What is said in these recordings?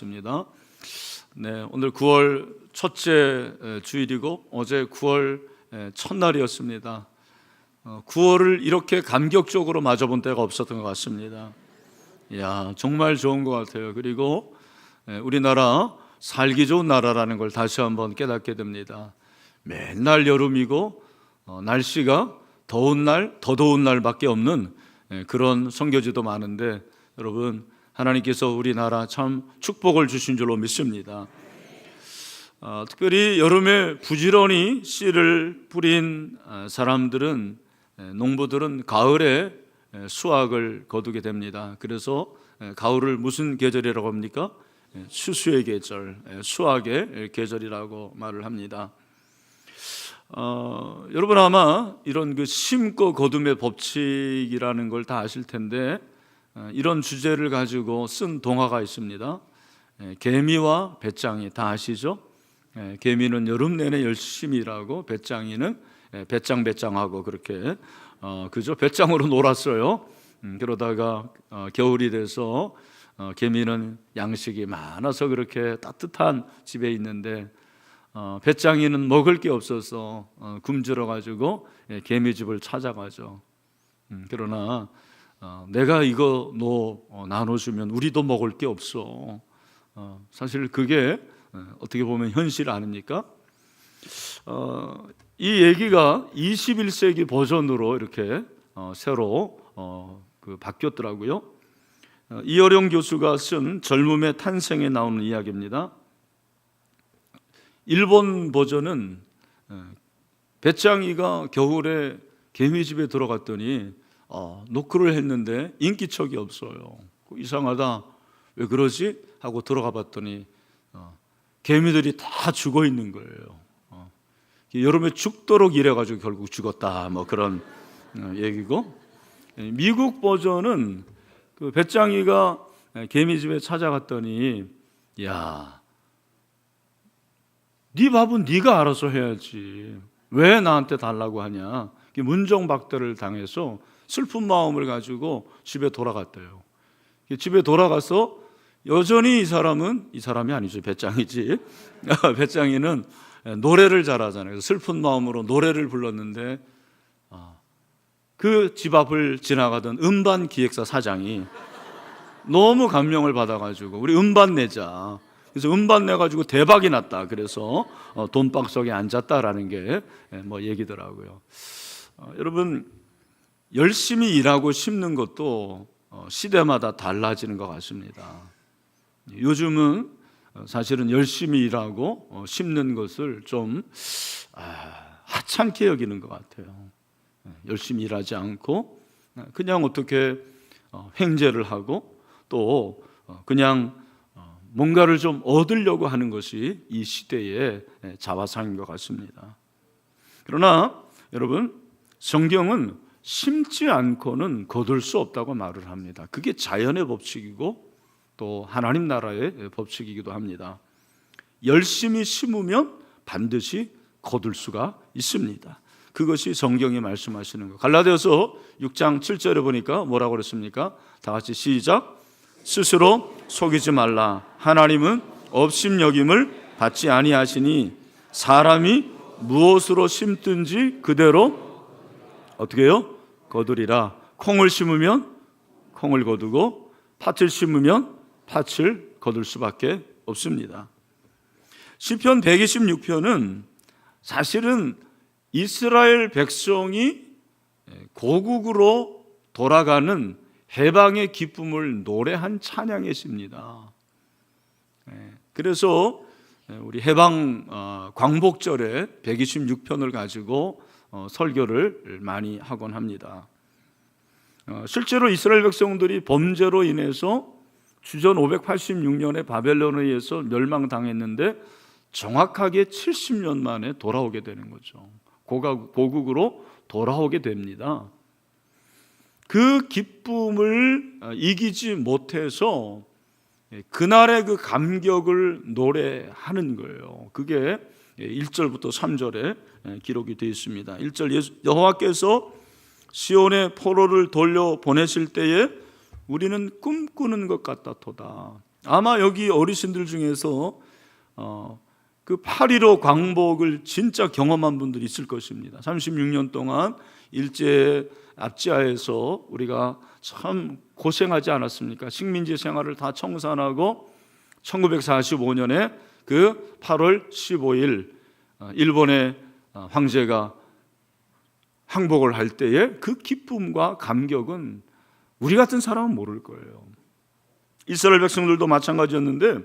입니다. 네, 오늘 9월 첫째 주일이고 어제 9월 첫날이었습니다. 9월을 이렇게 감격적으로 맞아본 때가 없었던 것 같습니다. 이야, 정말 좋은 것 같아요. 그리고 우리나라 살기 좋은 나라라는 걸 다시 한번 깨닫게 됩니다. 맨날 여름이고 날씨가 더운 날, 더 더운 날밖에 없는 그런 선교지도 많은데 여러분, 하나님께서 우리나라 참 축복을 주신 줄로 믿습니다. 특별히 여름에 부지런히 씨를 뿌린 사람들은, 농부들은 가을에 수확을 거두게 됩니다. 그래서 가을을 무슨 계절이라고 합니까? 추수의 계절, 수확의 계절이라고 말을 합니다. 여러분 아마 이런 그 심고 거둠의 법칙이라는 걸 다 아실 텐데, 이런 주제를 가지고 쓴 동화가 있습니다. 개미와 배짱이, 다 아시죠? 개미는 여름 내내 열심히 일하고 배짱이는 배짱하고 그렇게 그죠? 배짱으로 놀았어요. 그러다가 겨울이 돼서 개미는 양식이 많아서 그렇게 따뜻한 집에 있는데 배짱이는 먹을 게 없어서 굶주려 가지고 개미집을 찾아가죠. 그러나 내가 이거 너 나눠주면 우리도 먹을 게 없어. 사실 그게 어떻게 보면 현실 아닙니까? 이 얘기가 21세기 버전으로 이렇게 새로 바뀌었더라고요. 이어령 교수가 쓴 젊음의 탄생에 나오는 이야기입니다. 일본 버전은 배짱이가 겨울에 개미집에 들어갔더니 노크를 했는데 인기척이 없어요. 이상하다, 왜 그러지? 하고 들어가 봤더니 개미들이 다 죽어 있는 거예요. 여름에 죽도록 일해가지고 결국 죽었다, 뭐 그런 얘기고, 미국 버전은 그 배짱이가 개미집에 찾아갔더니 야, 네 밥은 네가 알아서 해야지, 왜 나한테 달라고 하냐, 문정박대를 당해서 슬픈 마음을 가지고 집에 돌아갔대요. 집에 돌아가서 여전히 이 사람이 아니죠, 배짱이지. 배짱이는 노래를 잘하잖아요. 슬픈 마음으로 노래를 불렀는데 그 집 앞을 지나가던 음반 기획사 사장이 너무 감명을 받아가지고 우리 음반 내자. 그래서 음반 내가지고 대박이 났다. 그래서 돈박스에 앉았다라는 게 뭐 얘기더라고요. 여러분, 열심히 일하고 심는 것도 시대마다 달라지는 것 같습니다. 요즘은 사실은 열심히 일하고 심는 것을 좀 하찮게 여기는 것 같아요. 열심히 일하지 않고 그냥 어떻게 횡재를 하고 또 그냥 뭔가를 좀 얻으려고 하는 것이 이 시대의 자화상인 것 같습니다. 그러나 여러분, 성경은 심지 않고는 거둘 수 없다고 말을 합니다. 그게 자연의 법칙이고 또 하나님 나라의 법칙이기도 합니다. 열심히 심으면 반드시 거둘 수가 있습니다. 그것이 성경이 말씀하시는 거. 갈라디아서 6장 7절에 보니까 뭐라고 그랬습니까? 다 같이 시작. 스스로 속이지 말라. 하나님은 업심여김을 받지 아니하시니 사람이 무엇으로 심든지 그대로 어떻게 해요? 거두리라. 콩을 심으면 콩을 거두고 팥을 심으면 팥을 거둘 수밖에 없습니다. 시편 126편은 사실은 이스라엘 백성이 고국으로 돌아가는 해방의 기쁨을 노래한 찬양의 시입니다. 그래서 우리 해방 광복절에 126편을 가지고 설교를 많이 하곤 합니다. 실제로 이스라엘 백성들이 범죄로 인해서 주전 586년에 바벨론에 의해서 멸망당했는데 정확하게 70년 만에 돌아오게 되는 거죠. 고국으로 돌아오게 됩니다. 그 기쁨을 이기지 못해서 그날의 그 감격을 노래하는 거예요. 그게 1절부터 3절에 기록이 되어 있습니다. 1절, 여호와께서 시온의 포로를 돌려 보내실 때에 우리는 꿈꾸는 것 같다토다. 아마 여기 어르신들 중에서 그 8.15 광복을 진짜 경험한 분들이 있을 것입니다. 36년 동안 일제 압제하에서 우리가 참 고생하지 않았습니까? 식민지 생활을 다 청산하고 1945년에 그 8월 15일 일본의 황제가 항복을 할 때의 그 기쁨과 감격은 우리 같은 사람은 모를 거예요. 이스라엘 백성들도 마찬가지였는데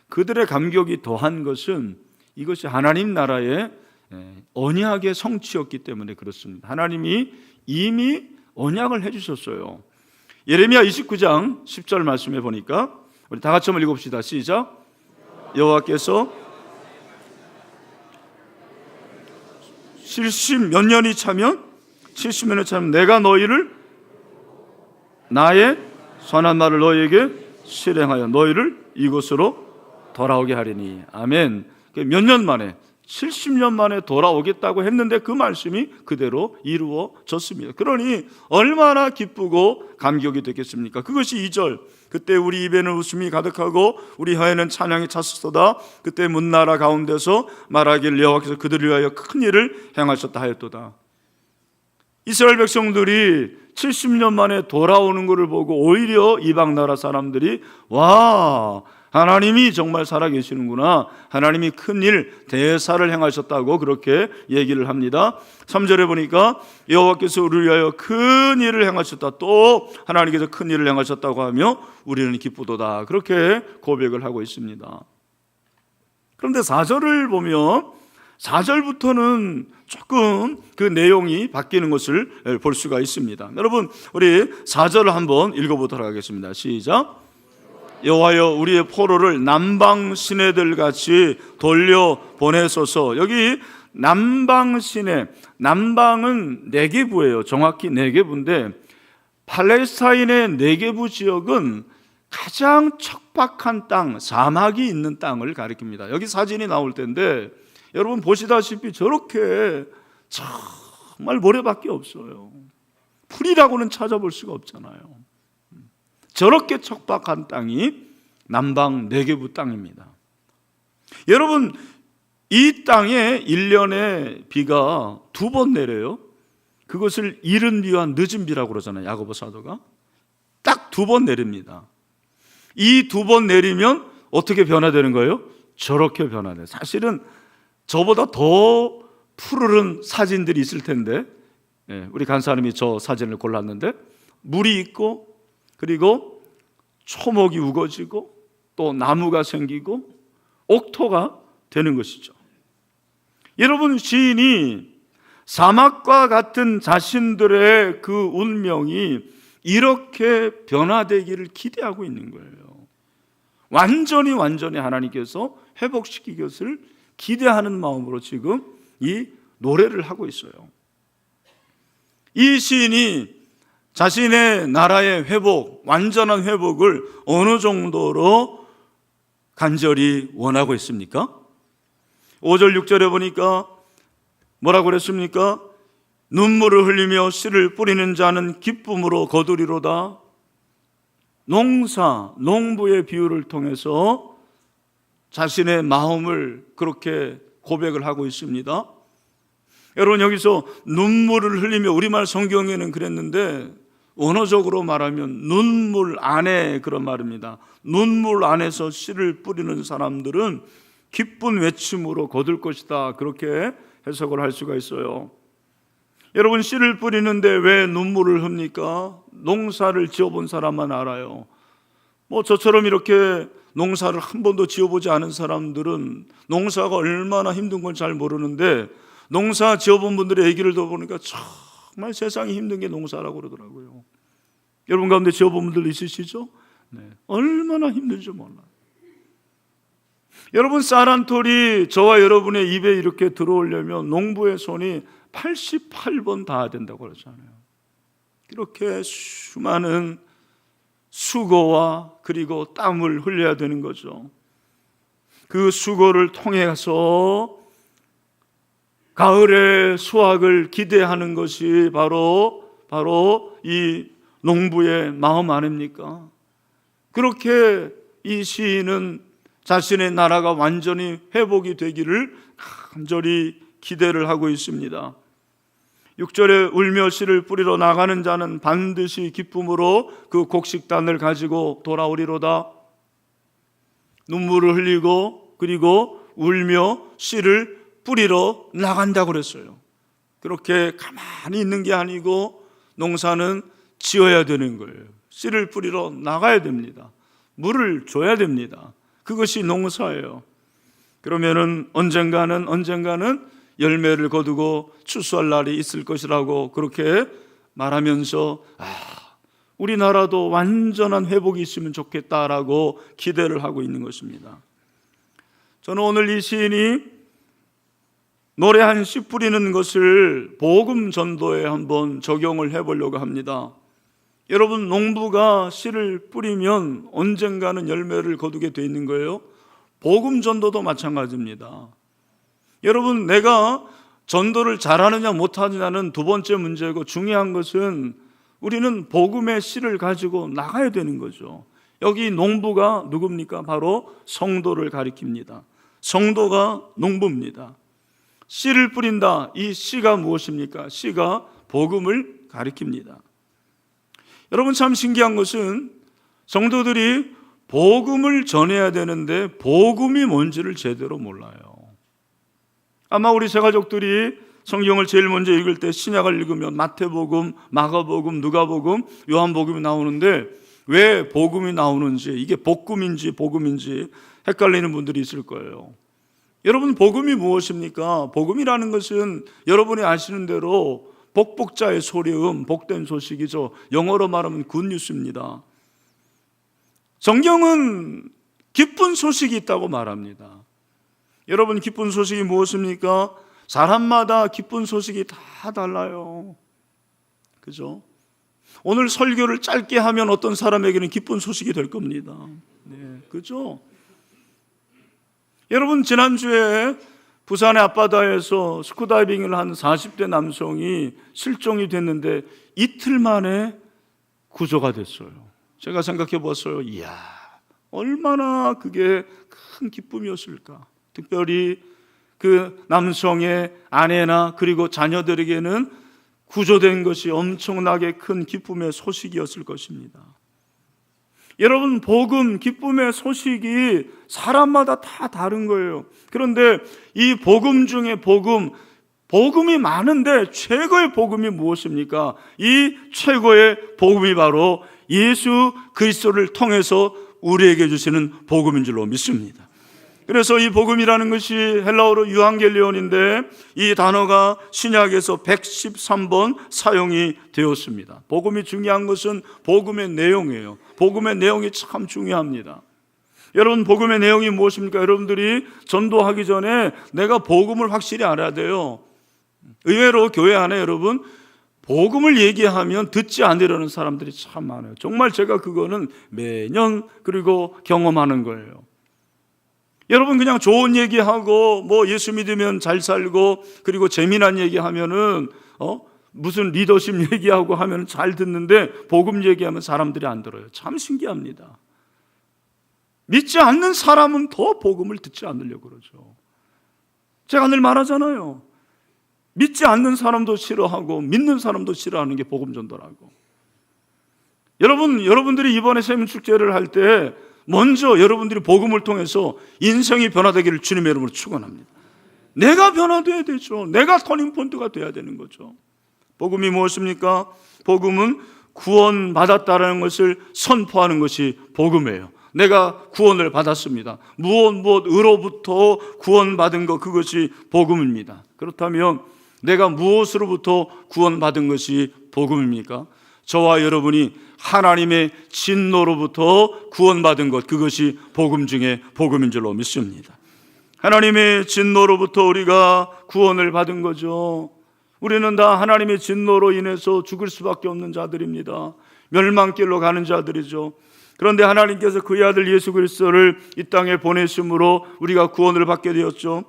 그들의 감격이 더한 것은 이것이 하나님 나라의 언약의 성취였기 때문에 그렇습니다. 하나님이 이미 언약을 해주셨어요. 예레미야 29장 10절 말씀에 보니까 우리 다 같이 한번 읽어봅시다. 시작. 여호와께서 70몇 년이 차면 70몇 년이 차면 내가 너희를 나의 선한 말을 너희에게 실행하여 너희를 이곳으로 돌아오게 하리니. 아멘. 몇 년 만에 70년 만에 돌아오겠다고 했는데 그 말씀이 그대로 이루어졌습니다. 그러니 얼마나 기쁘고 감격이 됐겠습니까? 그것이 2절. 그때 우리 입에는 웃음이 가득하고 우리 혀에는 찬양이 찼었도다. 그때 문나라 가운데서 말하기를 여호와께서 그들을 위하여 큰 일을 행하셨다 하였도다. 이스라엘 백성들이 70년 만에 돌아오는 것을 보고 오히려 이방 나라 사람들이 와, 하나님이 정말 살아계시는구나, 하나님이 큰일 대사를 행하셨다고 그렇게 얘기를 합니다. 3절에 보니까 여호와께서 우리를 위하여 큰 일을 행하셨다, 또 하나님께서 큰 일을 행하셨다고 하며 우리는 기쁘도다, 그렇게 고백을 하고 있습니다. 그런데 4절을 보면 4절부터는 조금 그 내용이 바뀌는 것을 볼 수가 있습니다. 여러분, 우리 4절을 한번 읽어보도록 하겠습니다. 시작. 여호와여 우리의 포로를 남방 시내들 같이 돌려 보내소서. 여기 남방 시내, 남방은 네게부예요. 정확히 네게부인데 팔레스타인의 네게부 지역은 가장 척박한 땅, 사막이 있는 땅을 가리킵니다. 여기 사진이 나올 텐데 여러분 보시다시피 저렇게 정말 모래밖에 없어요. 풀이라고는 찾아볼 수가 없잖아요. 저렇게 척박한 땅이 남방 네게부 땅입니다. 여러분, 이 땅에 1년에 비가 2번 내려요. 그것을 이른 비와 늦은 비라고 그러잖아요. 야고보 사도가 딱 2번 내립니다. 이 2번 내리면 어떻게 변화되는 거예요? 저렇게 변화돼요. 사실은 저보다 더 푸르른 사진들이 있을 텐데, 우리 간사님이 저 사진을 골랐는데 물이 있고 그리고 초목이 우거지고 또 나무가 생기고 옥토가 되는 것이죠. 여러분, 시인이 사막과 같은 자신들의 그 운명이 이렇게 변화되기를 기대하고 있는 거예요. 완전히 하나님께서 회복시키기 것을 기대하는 마음으로 지금 이 노래를 하고 있어요. 이 시인이 자신의 나라의 회복, 완전한 회복을 어느 정도로 간절히 원하고 있습니까? 5절 6절에 보니까 뭐라고 그랬습니까? 눈물을 흘리며 씨를 뿌리는 자는 기쁨으로 거두리로다. 농부의 비유를 통해서 자신의 마음을 그렇게 고백을 하고 있습니다. 여러분, 여기서 눈물을 흘리며, 우리말 성경에는 그랬는데 언어적으로 말하면 눈물 안에, 그런 말입니다. 눈물 안에서 씨를 뿌리는 사람들은 기쁜 외침으로 거둘 것이다, 그렇게 해석을 할 수가 있어요. 여러분, 씨를 뿌리는데 왜 눈물을 흡니까? 농사를 지어본 사람만 알아요. 저처럼 이렇게 농사를 한 번도 지어보지 않은 사람들은 농사가 얼마나 힘든 걸 잘 모르는데, 농사 지어본 분들의 얘기를 들어보니까 정말 세상에 힘든 게 농사라고 그러더라고요. 여러분 가운데 지어본 분들 있으시죠? 네. 얼마나 힘든지 몰라요. 여러분, 쌀 한 톨이 저와 여러분의 입에 이렇게 들어오려면 농부의 손이 88번 닿아야 된다고 그러잖아요. 이렇게 수많은 수고와 그리고 땀을 흘려야 되는 거죠. 그 수고를 통해서 가을의 수확을 기대하는 것이 바로 이 농부의 마음 아닙니까? 그렇게 이 시인은 자신의 나라가 완전히 회복이 되기를 간절히 기대를 하고 있습니다. 6절에 울며 씨를 뿌리러 나가는 자는 반드시 기쁨으로 그 곡식단을 가지고 돌아오리로다. 눈물을 흘리고 그리고 울며 씨를 뿌리러 나간다고 그랬어요. 그렇게 가만히 있는 게 아니고 농사는 지어야 되는 거예요. 씨를 뿌리러 나가야 됩니다. 물을 줘야 됩니다. 그것이 농사예요. 그러면은 언젠가는 열매를 거두고 추수할 날이 있을 것이라고 그렇게 말하면서 우리나라도 완전한 회복이 있으면 좋겠다라고 기대를 하고 있는 것입니다. 저는 오늘 이 시인이 노래 한 씨 뿌리는 것을 복음 전도에 한번 적용을 해보려고 합니다. 여러분, 농부가 씨를 뿌리면 언젠가는 열매를 거두게 돼 있는 거예요. 복음 전도도 마찬가지입니다. 여러분, 내가 전도를 잘하느냐 못하느냐는 두 번째 문제고, 중요한 것은 우리는 복음의 씨를 가지고 나가야 되는 거죠. 여기 농부가 누굽니까? 바로 성도를 가리킵니다. 성도가 농부입니다. 씨를 뿌린다. 이 씨가 무엇입니까? 씨가 복음을 가리킵니다. 여러분, 참 신기한 것은 성도들이 복음을 전해야 되는데 복음이 뭔지를 제대로 몰라요. 아마 우리 새가족들이 성경을 제일 먼저 읽을 때 신약을 읽으면 마태복음, 마가복음, 누가복음, 요한복음이 나오는데 왜 복음이 나오는지, 이게 복음인지 복음인지 헷갈리는 분들이 있을 거예요. 여러분, 복음이 무엇입니까? 복음이라는 것은 여러분이 아시는 대로 복복자의 소리음, 복된 소식이죠. 영어로 말하면 굿뉴스입니다. 성경은 기쁜 소식이 있다고 말합니다. 여러분, 기쁜 소식이 무엇입니까? 사람마다 기쁜 소식이 다 달라요. 그죠? 오늘 설교를 짧게 하면 어떤 사람에게는 기쁜 소식이 될 겁니다. 네, 그죠? 여러분, 지난주에 부산의 앞바다에서 스쿠다이빙을 한 40대 남성이 실종이 됐는데 이틀 만에 구조가 됐어요. 제가 생각해 봤어요. 이야, 얼마나 그게 큰 기쁨이었을까. 특별히 그 남성의 아내나 그리고 자녀들에게는 구조된 것이 엄청나게 큰 기쁨의 소식이었을 것입니다. 여러분, 복음, 기쁨의 소식이 사람마다 다 다른 거예요. 그런데 이 복음 중에 복음이 많은데 최고의 복음이 무엇입니까? 이 최고의 복음이 바로 예수 그리스도를 통해서 우리에게 주시는 복음인 줄로 믿습니다. 그래서 이 복음이라는 것이 헬라어로 유앙겔리온인데 이 단어가 신약에서 113번 사용이 되었습니다. 복음이 중요한 것은 복음의 내용이에요. 복음의 내용이 참 중요합니다. 여러분, 복음의 내용이 무엇입니까? 여러분들이 전도하기 전에 내가 복음을 확실히 알아야 돼요. 의외로 교회 안에 여러분, 복음을 얘기하면 듣지 않으려는 사람들이 참 많아요. 정말 제가 그거는 매년 그리고 경험하는 거예요. 여러분, 그냥 좋은 얘기하고 뭐 예수 믿으면 잘 살고 그리고 재미난 얘기하면은 무슨 리더십 얘기하고 하면 잘 듣는데 복음 얘기하면 사람들이 안 들어요. 참 신기합니다. 믿지 않는 사람은 더 복음을 듣지 않으려고 그러죠. 제가 늘 말하잖아요. 믿지 않는 사람도 싫어하고 믿는 사람도 싫어하는 게 복음 전도라고. 여러분들이 이번에 세문축제를 할 때 먼저 여러분들이 복음을 통해서 인생이 변화되기를 주님의 이름으로 축원합니다. 내가 변화돼야 되죠. 내가 터닝포인트가 돼야 되는 거죠. 복음이 무엇입니까? 복음은 구원받았다는 것을 선포하는 것이 복음이에요. 내가 구원을 받았습니다. 무엇으로부터 구원받은 것, 그것이 복음입니다. 그렇다면 내가 무엇으로부터 구원받은 것이 복음입니까? 저와 여러분이 하나님의 진노로부터 구원받은 것, 그것이 복음 중에 복음인 줄로 믿습니다. 하나님의 진노로부터 우리가 구원을 받은 거죠. 우리는 다 하나님의 진노로 인해서 죽을 수밖에 없는 자들입니다. 멸망길로 가는 자들이죠. 그런데 하나님께서 그의 아들 예수 그리스도를 이 땅에 보내심으로 우리가 구원을 받게 되었죠.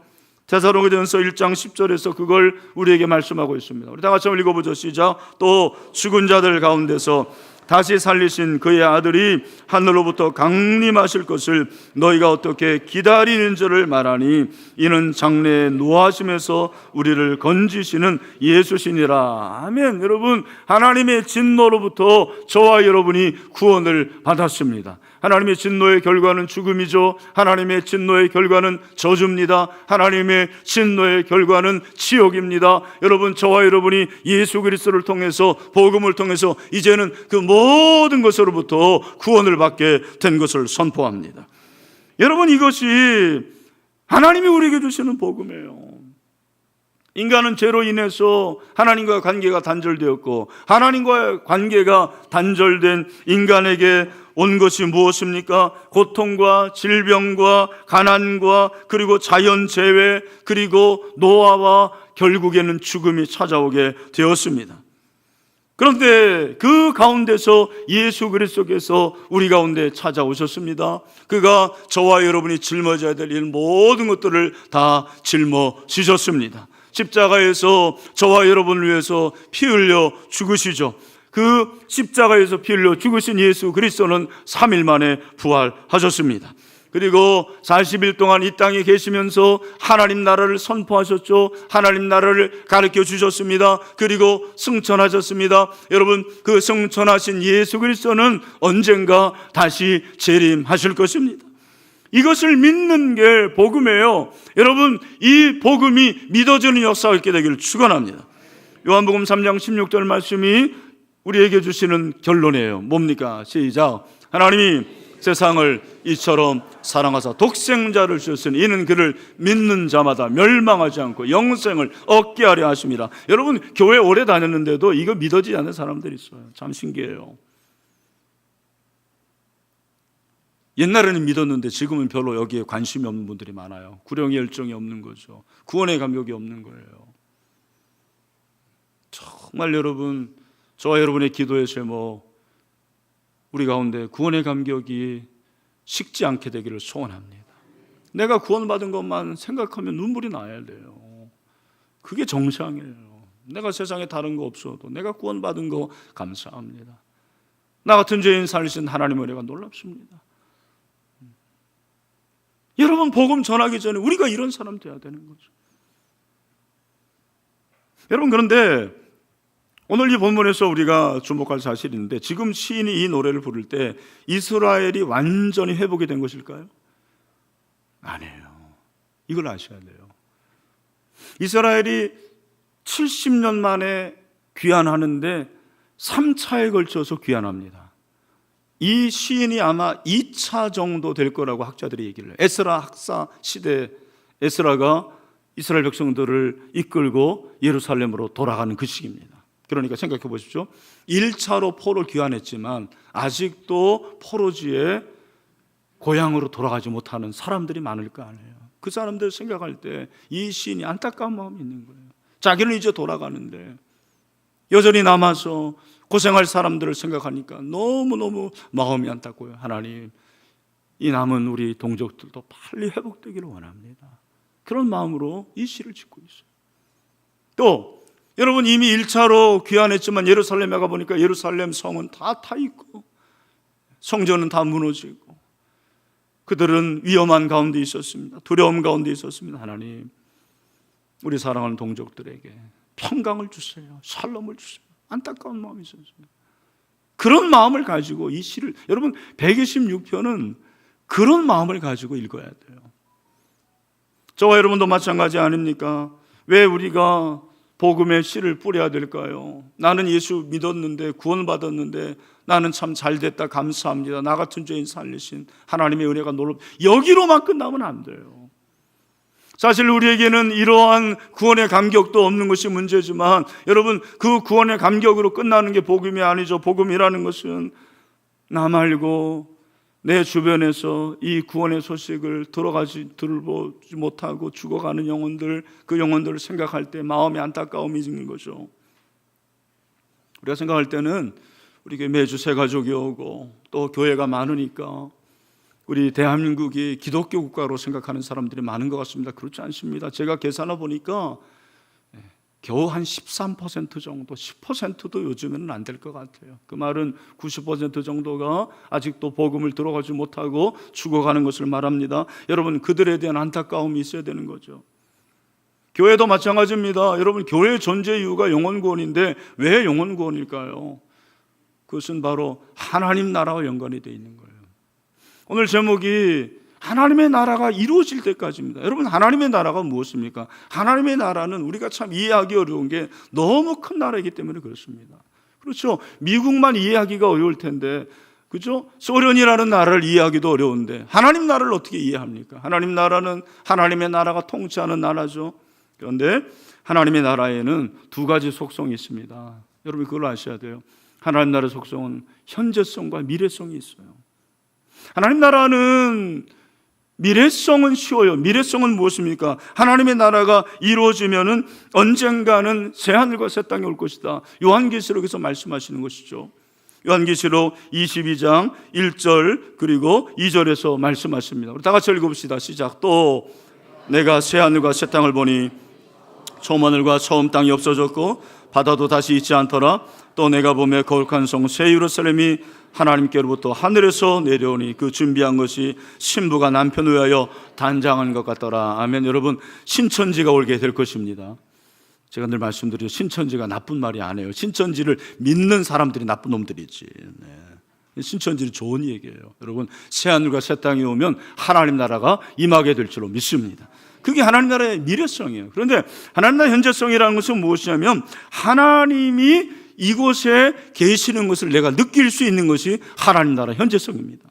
데살로니가전서 1장 10절에서 그걸 우리에게 말씀하고 있습니다. 우리 다 같이 한번 읽어보죠. 시작. 또 죽은 자들 가운데서 다시 살리신 그의 아들이 하늘로부터 강림하실 것을 너희가 어떻게 기다리는 줄을 말하니 이는 장래의 노하심에서 우리를 건지시는 예수시니라. 아멘. 여러분, 하나님의 진노로부터 저와 여러분이 구원을 받았습니다. 하나님의 진노의 결과는 죽음이죠. 하나님의 진노의 결과는 저주입니다. 하나님의 진노의 결과는 지옥입니다. 여러분, 저와 여러분이 예수 그리스도를 통해서, 복음을 통해서 이제는 그 모든 것으로부터 구원을 받게 된 것을 선포합니다. 여러분, 이것이 하나님이 우리에게 주시는 복음이에요. 인간은 죄로 인해서 하나님과 관계가 단절되었고, 하나님과의 관계가 단절된 인간에게 온 것이 무엇입니까? 고통과 질병과 가난과 그리고 자연재해 그리고 노화와 결국에는 죽음이 찾아오게 되었습니다. 그런데 그 가운데서 예수 그리스도께서 우리 가운데 찾아오셨습니다. 그가 저와 여러분이 짊어져야 될 일 모든 것들을 다 짊어지셨습니다. 십자가에서 저와 여러분을 위해서 피 흘려 죽으시죠. 그 십자가에서 피 흘려 죽으신 예수 그리스도는 3일 만에 부활하셨습니다. 그리고 40일 동안 이 땅에 계시면서 하나님 나라를 선포하셨죠. 하나님 나라를 가르쳐 주셨습니다. 그리고 승천하셨습니다. 여러분, 그 승천하신 예수 그리스도는 언젠가 다시 재림하실 것입니다. 이것을 믿는 게 복음이에요. 여러분, 이 복음이 믿어지는 역사가 있게 되기를 축원합니다. 요한복음 3장 16절 말씀이 우리에게 주시는 결론이에요. 뭡니까? 시작. 하나님이 세상을 이처럼 사랑하사 독생자를 주셨으니 이는 그를 믿는 자마다 멸망하지 않고 영생을 얻게 하려 하심이라. 여러분, 교회 오래 다녔는데도 이거 믿어지지 않는 사람들이 있어요. 참 신기해요. 옛날에는 믿었는데 지금은 별로 여기에 관심이 없는 분들이 많아요. 구령의 열정이 없는 거죠. 구원의 감격이 없는 거예요. 정말 여러분, 저와 여러분의 기도의 제목, 우리 가운데 구원의 감격이 식지 않게 되기를 소원합니다. 내가 구원받은 것만 생각하면 눈물이 나야 돼요. 그게 정상이에요. 내가 세상에 다른 거 없어도 내가 구원받은 거 감사합니다. 나 같은 죄인 살리신 하나님의 은혜가 놀랍습니다. 여러분, 복음 전하기 전에 우리가 이런 사람 돼야 되는 거죠. 여러분, 그런데 오늘 이 본문에서 우리가 주목할 사실이 있는데, 지금 시인이 이 노래를 부를 때 이스라엘이 완전히 회복이 된 것일까요? 아니에요. 이걸 아셔야 돼요. 이스라엘이 70년 만에 귀환하는데 3차에 걸쳐서 귀환합니다. 이 시인이 아마 2차 정도 될 거라고 학자들이 얘기를 해요. 에스라 학사 시대, 에스라가 이스라엘 백성들을 이끌고 예루살렘으로 돌아가는 그 시기입니다. 그러니까 생각해 보십시오. 1차로 포로를 귀환했지만 아직도 포로지에 고향으로 돌아가지 못하는 사람들이 많을 거 아니에요. 그 사람들 생각할 때 이 시인이 안타까운 마음이 있는 거예요. 자기는 이제 돌아가는데 여전히 남아서 고생할 사람들을 생각하니까 너무너무 마음이 안타까워요. 하나님, 이 남은 우리 동족들도 빨리 회복되기를 원합니다. 그런 마음으로 이 시를 짓고 있어요. 또 여러분, 이미 1차로 귀환했지만 예루살렘에 가보니까 예루살렘 성은 다 타있고 성전은 다 무너지고 그들은 위험한 가운데 있었습니다. 두려움 가운데 있었습니다. 하나님, 우리 사랑하는 동족들에게 평강을 주세요. 샬롬을 주세요. 안타까운 마음이 있었습니다. 그런 마음을 가지고 이 시를, 여러분 126편은 그런 마음을 가지고 읽어야 돼요. 저와 여러분도 마찬가지 아닙니까? 왜 우리가 복음의 씨를 뿌려야 될까요? 나는 예수 믿었는데, 구원받았는데 나는 참 잘됐다, 감사합니다, 나 같은 죄인 살리신 하나님의 은혜가 놀랍, 여기로만 끝나면 안 돼요. 사실 우리에게는 이러한 구원의 감격도 없는 것이 문제지만, 여러분, 그 구원의 감격으로 끝나는 게 복음이 아니죠. 복음이라는 것은 나 말고 내 주변에서 이 구원의 소식을 들어보지 못하고 죽어가는 영혼들, 그 영혼들을 생각할 때 마음의 안타까움이 있는 거죠. 우리가 생각할 때는 우리 매주 새 가족이 오고 또 교회가 많으니까 우리 대한민국이 기독교 국가로 생각하는 사람들이 많은 것 같습니다. 그렇지 않습니다. 제가 계산해 보니까 겨우 한 13% 정도, 10%도 요즘에는 안 될 것 같아요. 그 말은 90% 정도가 아직도 복음을 들어가지 못하고 죽어가는 것을 말합니다. 여러분, 그들에 대한 안타까움이 있어야 되는 거죠. 교회도 마찬가지입니다. 여러분, 교회의 존재 이유가 영혼 구원인데 왜 영혼 구원일까요? 그것은 바로 하나님 나라와 연관이 되어 있는 거예요. 오늘 제목이 하나님의 나라가 이루어질 때까지입니다. 여러분, 하나님의 나라가 무엇입니까? 하나님의 나라는 우리가 참 이해하기 어려운 게 너무 큰 나라이기 때문에 그렇습니다. 그렇죠? 미국만 이해하기가 어려울 텐데, 그죠? 소련이라는 나라를 이해하기도 어려운데 하나님 나라를 어떻게 이해합니까? 하나님 나라는 하나님의 나라가 통치하는 나라죠. 그런데 하나님의 나라에는 두 가지 속성이 있습니다. 여러분, 그걸 아셔야 돼요. 하나님 나라의 속성은 현재성과 미래성이 있어요. 하나님 나라는 미래성은 쉬워요. 미래성은 무엇입니까? 하나님의 나라가 이루어지면은 언젠가는 새하늘과 새 땅이 올 것이다. 요한계시록에서 말씀하시는 것이죠. 요한계시록 22장 1절 그리고 2절에서 말씀하십니다. 우리 다 같이 읽어봅시다. 시작. 또 내가 새하늘과 새 땅을 보니 처음 하늘과 처음 땅이 없어졌고 바다도 다시 있지 않더라. 또 내가 보며 거룩한 성 새 예루살렘이 하나님께로부터 하늘에서 내려오니 그 준비한 것이 신부가 남편을 위하여 단장한 것 같더라. 아멘. 여러분, 신천지가 올게 될 것입니다. 제가 늘 말씀드리죠. 신천지가 나쁜 말이 아니에요. 신천지를 믿는 사람들이 나쁜 놈들이지. 네. 신천지는 좋은 얘기예요. 여러분, 새하늘과 새 땅이 오면 하나님 나라가 임하게 될 줄로 믿습니다. 그게 하나님 나라의 미래성이에요. 그런데 하나님 나라의 현재성이라는 것은 무엇이냐면 하나님이 이곳에 계시는 것을 내가 느낄 수 있는 것이 하나님 나라 현재성입니다.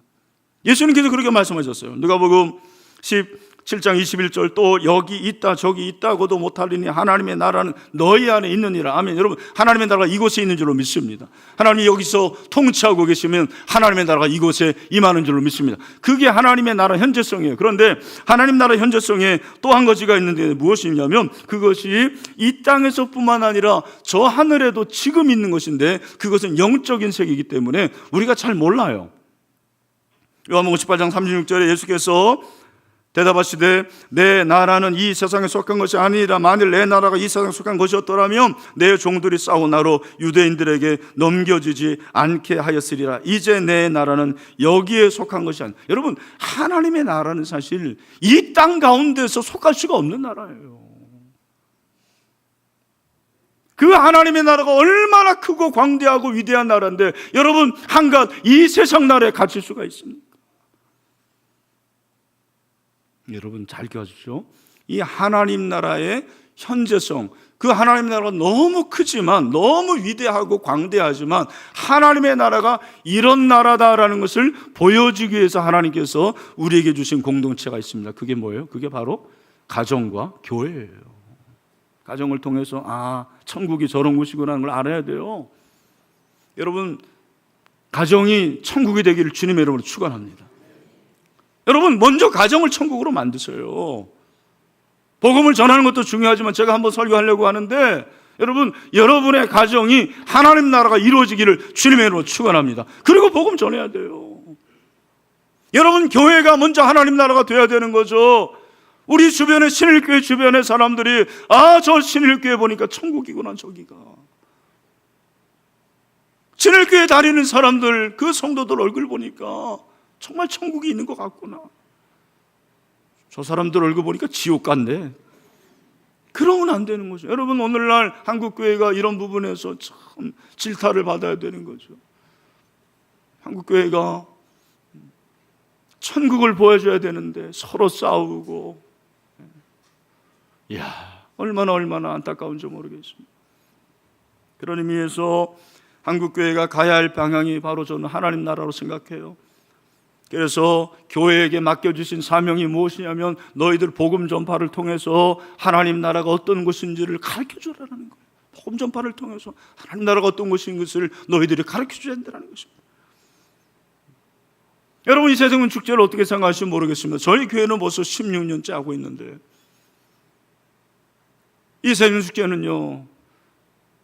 예수님께서 그렇게 말씀하셨어요. 누가복음 17장 21절 또 여기 있다 저기 있다고도 못하리니 하나님의 나라는 너희 안에 있느니라. 아멘. 여러분, 하나님의 나라가 이곳에 있는 줄로 믿습니다. 하나님이 여기서 통치하고 계시면 하나님의 나라가 이곳에 임하는 줄로 믿습니다. 그게 하나님의 나라 현재성이에요. 그런데 하나님 나라 현재성에 또 한 가지가 있는데 무엇이냐면 그것이 이 땅에서뿐만 아니라 저 하늘에도 지금 있는 것인데 그것은 영적인 세계이기 때문에 우리가 잘 몰라요. 요한복음 18장 36절에 예수께서 대답하시되 내 나라는 이 세상에 속한 것이 아니라 만일 내 나라가 이 세상에 속한 것이었더라면 내 종들이 싸워 나로 유대인들에게 넘겨지지 않게 하였으리라. 이제 내 나라는 여기에 속한 것이 아니라. 여러분, 하나님의 나라는 사실 이 땅 가운데서 속할 수가 없는 나라예요. 그 하나님의 나라가 얼마나 크고 광대하고 위대한 나라인데 여러분, 한갓 이 세상 나라에 갇힐 수가 있습니까? 여러분 잘 기억하십시오. 이 하나님 나라의 현재성, 그 하나님 나라가 너무 크지만 너무 위대하고 광대하지만 하나님의 나라가 이런 나라다라는 것을 보여주기 위해서 하나님께서 우리에게 주신 공동체가 있습니다. 그게 뭐예요? 그게 바로 가정과 교회예요. 가정을 통해서 천국이 저런 곳이구나 하는 걸 알아야 돼요. 여러분, 가정이 천국이 되기를 주님의 이름으로 축원합니다. 여러분, 먼저 가정을 천국으로 만드세요. 복음을 전하는 것도 중요하지만 제가 한번 설교하려고 하는데 여러분, 여러분의 가정이 하나님 나라가 이루어지기를 주님의 이름으로 축원합니다. 그리고 복음 전해야 돼요. 여러분, 교회가 먼저 하나님 나라가 돼야 되는 거죠. 우리 주변에 신일교회 주변의 사람들이 저 신일교회 보니까 천국이구나 저기가. 신일교회 다니는 사람들, 그 성도들 얼굴 보니까 정말 천국이 있는 것 같구나. 저 사람들 얼굴 보니까 지옥 같네. 그러면 안 되는 거죠. 여러분, 오늘날 한국교회가 이런 부분에서 참 질타를 받아야 되는 거죠. 한국교회가 천국을 보여줘야 되는데 서로 싸우고, 얼마나 안타까운지 모르겠습니다. 그런 의미에서 한국교회가 가야 할 방향이 바로 저는 하나님 나라로 생각해요. 그래서 교회에게 맡겨주신 사명이 무엇이냐면 너희들 복음 전파를 통해서 하나님 나라가 어떤 것인지를 가르쳐주라는 거예요. 복음 전파를 통해서 하나님 나라가 어떤 것인 것을 너희들이 가르쳐줘야 된다는 것입니다. 여러분, 이 세상은 축제를 어떻게 생각하실지 모르겠습니다. 저희 교회는 벌써 16년째 하고 있는데 이 세상 축제는요,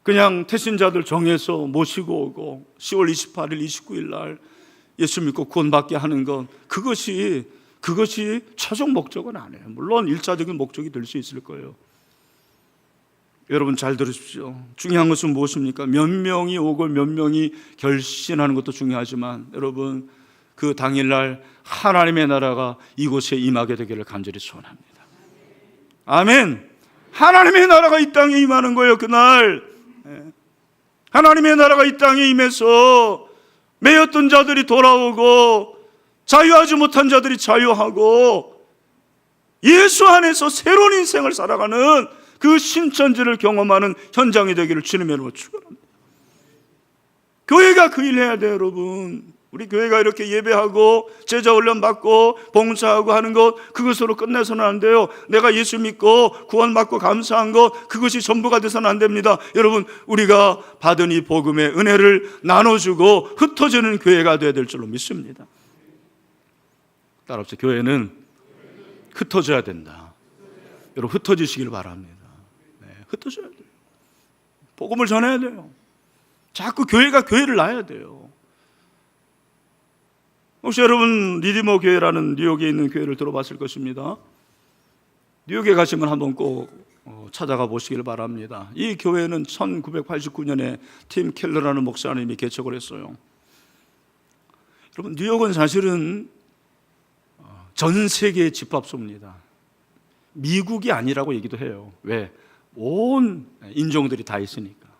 그냥 태신자들 정해서 모시고 오고 10월 28일, 29일 날 예수 믿고 구원받게 하는 것, 그것이 최종 목적은 아니에요. 물론 일차적인 목적이 될 수 있을 거예요. 여러분 잘 들으십시오. 중요한 것은 무엇입니까? 몇 명이 오고 몇 명이 결신하는 것도 중요하지만 여러분, 그 당일날 하나님의 나라가 이곳에 임하게 되기를 간절히 소원합니다. 아멘. 하나님의 나라가 이 땅에 임하는 거예요. 그날 하나님의 나라가 이 땅에 임해서 매였던 자들이 돌아오고 자유하지 못한 자들이 자유하고 예수 안에서 새로운 인생을 살아가는 그 신천지를 경험하는 현장이 되기를 주님의 이름으로 축원합니다. 교회가 그 일 해야 돼요, 여러분. 우리 교회가 이렇게 예배하고 제자 훈련 받고 봉사하고 하는 것, 그것으로 끝내서는 안 돼요. 내가 예수 믿고 구원받고 감사한 것, 그것이 전부가 돼서는 안 됩니다. 여러분, 우리가 받은 이 복음의 은혜를 나눠주고 흩어지는 교회가 되어야 될 줄로 믿습니다. 따라합시다. 교회는 흩어져야 된다. 여러분, 흩어지시길 바랍니다. 네, 흩어져야 돼요. 복음을 전해야 돼요. 자꾸 교회가 교회를 낳아야 돼요. 혹시 여러분 리디머 교회라는 뉴욕에 있는 교회를 들어봤을 것입니다. 뉴욕에 가시면 한번 꼭 찾아가 보시길 바랍니다. 이 교회는 1989년에 팀 켈러라는 목사님이 개척을 했어요. 여러분, 뉴욕은 사실은 전 세계의 집합소입니다. 미국이 아니라고 얘기도 해요. 왜? 온 인종들이 다 있으니까.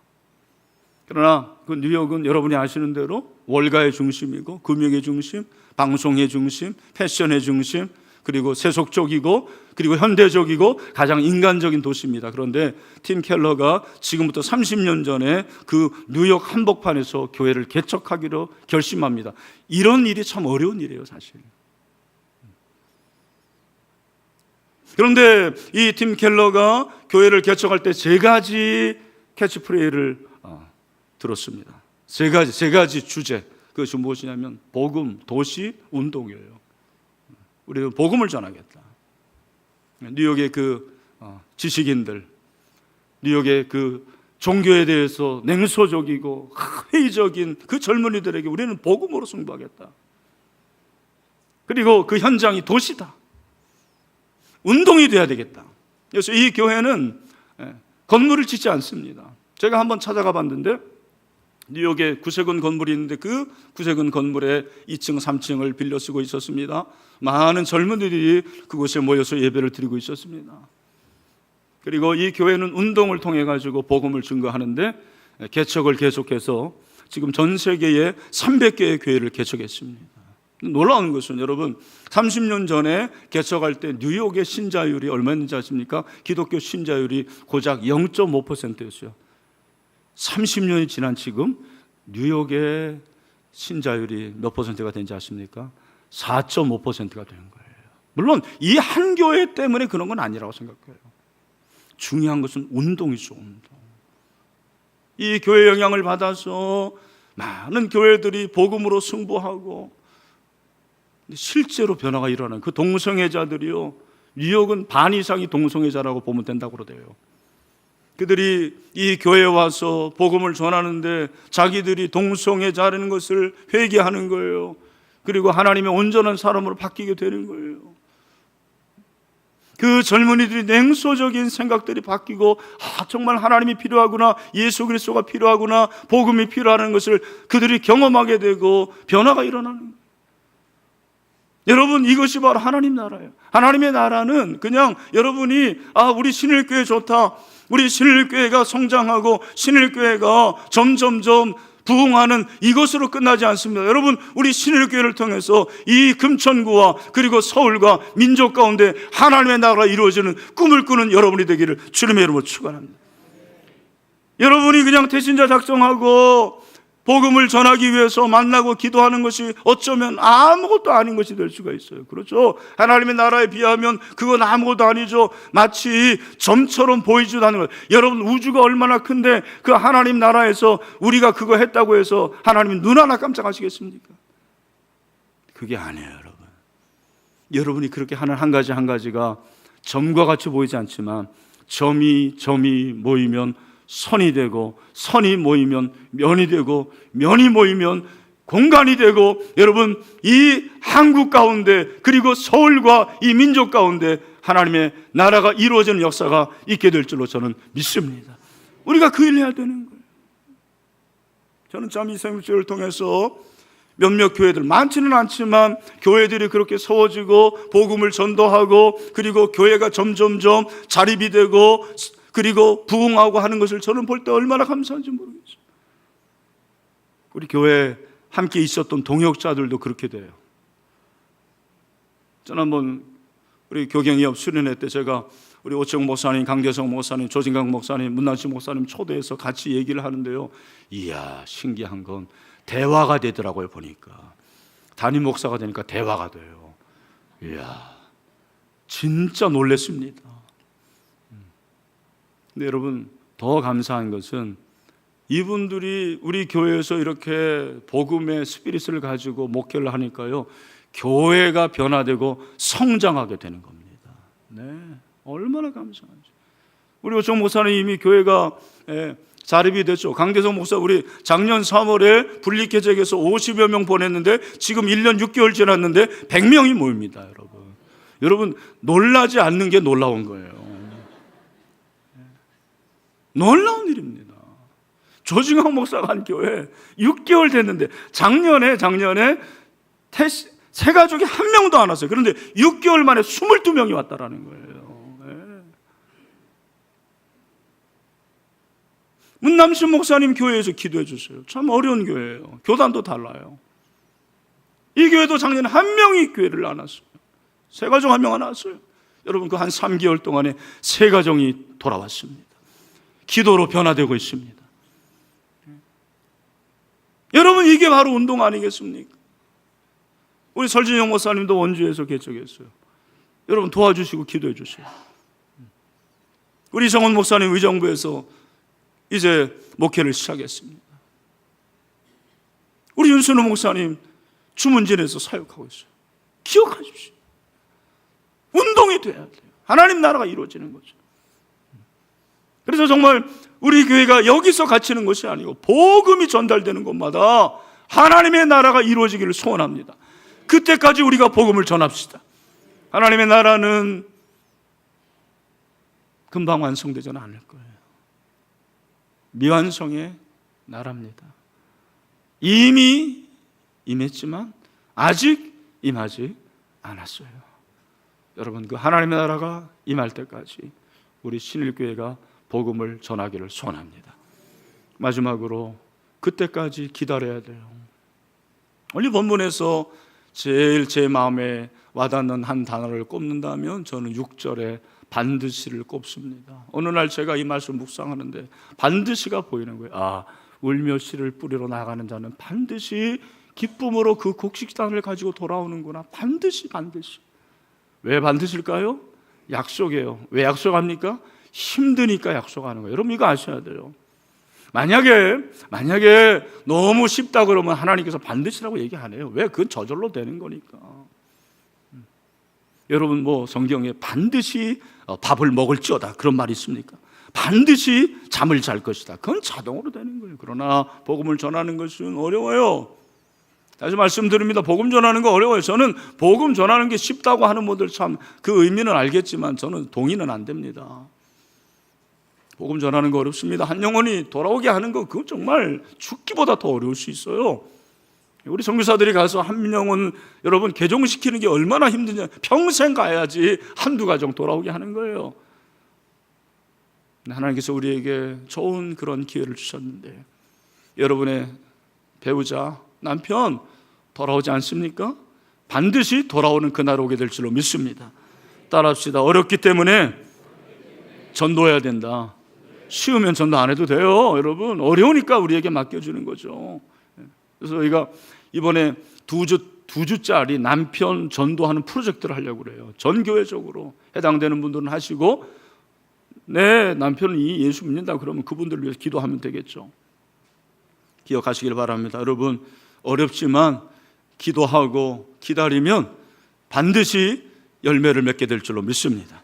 그러나 그 뉴욕은 여러분이 아시는 대로 월가의 중심이고 금융의 중심, 방송의 중심, 패션의 중심, 그리고 세속적이고 그리고 현대적이고 가장 인간적인 도시입니다. 그런데 팀 켈러가 지금부터 30년 전에 그 뉴욕 한복판에서 교회를 개척하기로 결심합니다. 이런 일이 참 어려운 일이에요, 사실. 그런데 이 팀 켈러가 교회를 개척할 때 세 가지 캐치프레이를 들었습니다. 세 가지 주제. 그것이 무엇이냐면 복음, 도시, 운동이에요. 우리는 복음을 전하겠다. 뉴욕의 그 지식인들, 뉴욕의 그 종교에 대해서 냉소적이고 회의적인 그 젊은이들에게 우리는 복음으로 승부하겠다. 그리고 그 현장이 도시다. 운동이 돼야 되겠다. 그래서 이 교회는 건물을 짓지 않습니다. 제가 한번 찾아가 봤는데 뉴욕에 구세군 건물이 있는데 그 구세군 건물에 2층, 3층을 빌려 쓰고 있었습니다. 많은 젊은이들이 그곳에 모여서 예배를 드리고 있었습니다. 그리고 이 교회는 운동을 통해 가지고 복음을 증거하는데 개척을 계속해서 지금 전 세계에 300개의 교회를 개척했습니다. 놀라운 것은 여러분, 30년 전에 개척할 때 뉴욕의 신자율이 얼마였는지 아십니까? 기독교 신자율이 고작 0.5%였어요. 30년이 지난 지금 뉴욕의 신자율이 몇 퍼센트가 된지 아십니까? 4.5%가 되는 거예요. 물론 이 한 교회 때문에 그런 건 아니라고 생각해요. 중요한 것은 운동이죠, 운동. 이 교회 영향을 받아서 많은 교회들이 복음으로 승부하고 실제로 변화가 일어나는 그 동성애자들이요, 뉴욕은 반 이상이 동성애자라고 보면 된다고 그러대요. 그들이 이 교회에 와서 복음을 전하는데 자기들이 동성애자라는 것을 회개하는 거예요. 그리고 하나님의 온전한 사람으로 바뀌게 되는 거예요. 그 젊은이들이 냉소적인 생각들이 바뀌고 정말 하나님이 필요하구나, 예수 그리스도가 필요하구나, 복음이 필요하는 것을 그들이 경험하게 되고 변화가 일어나는 거예요. 여러분, 이것이 바로 하나님 나라예요. 하나님의 나라는 그냥 여러분이 우리 신일교회 좋다, 우리 신일교회가 성장하고 신일교회가 점점점 부흥하는 이것으로 끝나지 않습니다. 여러분, 우리 신일교회를 통해서 이 금천구와 그리고 서울과 민족 가운데 하나님의 나라가 이루어지는 꿈을 꾸는 여러분이 되기를 주님의 이름으로 축원합니다. 여러분이 그냥 대신자 작성하고 복음을 전하기 위해서 만나고 기도하는 것이 어쩌면 아무것도 아닌 것이 될 수가 있어요. 그렇죠? 하나님의 나라에 비하면 그건 아무것도 아니죠. 마치 점처럼 보이지도 않는 것. 여러분, 우주가 얼마나 큰데 그 하나님 나라에서 우리가 그거 했다고 해서 하나님이 눈 하나 깜짝하시겠습니까? 그게 아니에요, 여러분. 여러분이 그렇게 하는 한 가지 한 가지가 점과 같이 보이지 않지만 점이 모이면 선이 되고, 선이 모이면 면이 되고, 면이 모이면 공간이 되고, 여러분, 이 한국 가운데, 그리고 서울과 이 민족 가운데 하나님의 나라가 이루어지는 역사가 있게 될 줄로 저는 믿습니다. 우리가 그 일을 해야 되는 거예요. 저는 참 이 생명체를 통해서 몇몇 교회들, 많지는 않지만 교회들이 그렇게 세워지고 복음을 전도하고, 그리고 교회가 점점점 자립이 되고, 그리고 부흥하고 하는 것을 저는 볼 때 얼마나 감사한지 모르겠어요. 우리 교회에 함께 있었던 동역자들도 그렇게 돼요. 지난번 우리 교경이업 수련회 때 제가 우리 오청 목사님, 강대성 목사님, 조진강 목사님, 문난식 목사님 초대해서 같이 얘기를 하는데요, 이야, 신기한 건 대화가 되더라고요. 보니까 담임 목사가 되니까 대화가 돼요. 이야, 진짜 놀랬습니다. 근데 여러분, 더 감사한 것은 이분들이 우리 교회에서 이렇게 복음의 스피릿을 가지고 목회를 하니까요, 교회가 변화되고 성장하게 되는 겁니다. 네, 얼마나 감사하죠. 우리 오청 목사는 이미 교회가 자립이 됐죠. 강대성 목사 우리 작년 3월에 분리개척에서 50여 명 보냈는데 지금 1년 6개월 지났는데 100명이 모입니다. 여러분 놀라지 않는 게 놀라운 거예요. 놀라운 일입니다. 조진강 목사가 한 교회 6개월 됐는데 작년에 새 가족이 한 명도 안 왔어요. 그런데 6개월 만에 22명이 왔다라는 거예요. 문남신 목사님 교회에서 기도해 주세요. 참 어려운 교회예요. 교단도 달라요. 이 교회도 작년에 한 명이 교회를 안 왔어요. 새 가정 한 명 안 왔어요. 여러분, 그 한 3개월 동안에 새 가정이 돌아왔습니다. 기도로 변화되고 있습니다. 여러분, 이게 바로 운동 아니겠습니까? 우리 설진영 목사님도 원주에서 개척했어요. 여러분 도와주시고 기도해 주세요. 우리 정원 목사님 의정부에서 이제 목회를 시작했습니다. 우리 윤순호 목사님 주문진에서 사역하고 있어요. 기억하십시오. 운동이 돼야 돼요. 하나님 나라가 이루어지는 거죠. 그래서 정말 우리 교회가 여기서 갇히는 것이 아니고 복음이 전달되는 곳마다 하나님의 나라가 이루어지기를 소원합니다. 그때까지 우리가 복음을 전합시다. 하나님의 나라는 금방 완성되지는 않을 거예요. 미완성의 나라입니다. 이미 임했지만 아직 임하지 않았어요. 여러분, 그 하나님의 나라가 임할 때까지 우리 신일교회가 복음을 전하기를 소원합니다. 마지막으로 그때까지 기다려야 돼요. 오늘 본문에서 제일 제 마음에 와닿는 한 단어를 꼽는다면 저는 6절에 반드시를 꼽습니다. 어느 날 제가 이 말씀 묵상하는데 반드시가 보이는 거예요. 아, 울며 씨를 뿌리러 나가는 자는 반드시 기쁨으로 그 곡식단을 가지고 돌아오는구나. 반드시. 왜 반드시일까요? 약속이에요. 왜 약속합니까? 힘드니까 약속하는 거예요. 여러분 이거 아셔야 돼요. 만약에 너무 쉽다 그러면 하나님께서 반드시라고 얘기 안 해요. 왜? 그건 저절로 되는 거니까. 여러분 뭐 성경에 반드시 밥을 먹을지어다 그런 말이 있습니까? 반드시 잠을 잘 것이다. 그건 자동으로 되는 거예요. 그러나 복음을 전하는 것은 어려워요. 다시 말씀드립니다. 복음 전하는 거 어려워요. 저는 복음 전하는 게 쉽다고 하는 분들 참 그 의미는 알겠지만 저는 동의는 안 됩니다. 복음 전하는 거 어렵습니다. 한 영혼이 돌아오게 하는 거 그건 정말 죽기보다 더 어려울 수 있어요. 우리 선교사들이 가서 한 영혼 여러분 개종시키는 게 얼마나 힘드냐. 평생 가야지 한두 가정 돌아오게 하는 거예요. 하나님께서 우리에게 좋은 그런 기회를 주셨는데 여러분의 배우자, 남편 돌아오지 않습니까? 반드시 돌아오는 그날 오게 될 줄로 믿습니다. 따라합시다. 어렵기 때문에 전도해야 된다. 쉬우면 전도 안 해도 돼요. 여러분 어려우니까 우리에게 맡겨주는 거죠. 그래서 저희가 이번에 두 주짜리 남편 전도하는 프로젝트를 하려고 그래요. 전 교회적으로 해당되는 분들은 하시고 네, 남편이 예수 믿는다 그러면 그분들을 위해서 기도하면 되겠죠. 기억하시길 바랍니다. 여러분 어렵지만 기도하고 기다리면 반드시 열매를 맺게 될 줄로 믿습니다.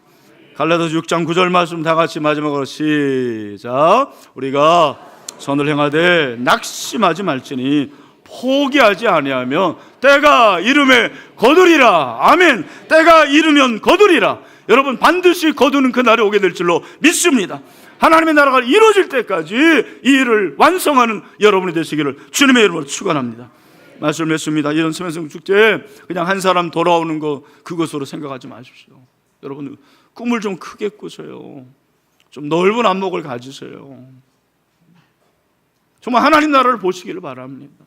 갈라디아서 6장 9절 말씀 다 같이 마지막으로 시작. 우리가 선을 행하되 낙심하지 말지니 포기하지 아니하면 때가 이름에 거두리라. 아멘. 때가 이르면 거두리라. 여러분, 반드시 거두는 그날이 오게 될 줄로 믿습니다. 하나님의 나라가 이루어질 때까지 이 일을 완성하는 여러분이 되시기를 주님의 이름으로 축원합니다. 말씀을 맺습니다. 이런 세면성 축제에 그냥 한 사람 돌아오는 거 그것으로 생각하지 마십시오. 여러분, 꿈을 좀 크게 꾸세요. 좀 넓은 안목을 가지세요. 정말 하나님 나라를 보시기를 바랍니다.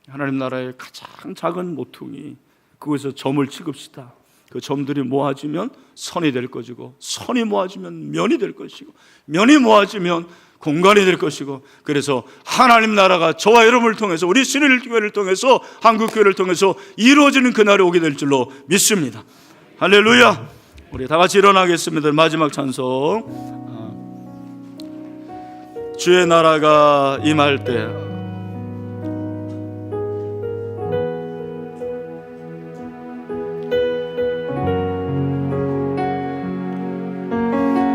하나님 나라의 가장 작은 모퉁이, 그곳에서 점을 찍읍시다. 그 점들이 모아지면 선이 될 것이고, 선이 모아지면 면이 될 것이고, 면이 모아지면 공간이 될 것이고, 그래서 하나님 나라가 저와 여러분을 통해서, 우리 신일교회를 통해서, 한국교회를 통해서 이루어지는 그날이 오게 될 줄로 믿습니다. 할렐루야. 우리 다 같이 일어나겠습니다. 마지막 찬송. 주의 나라가 임할 때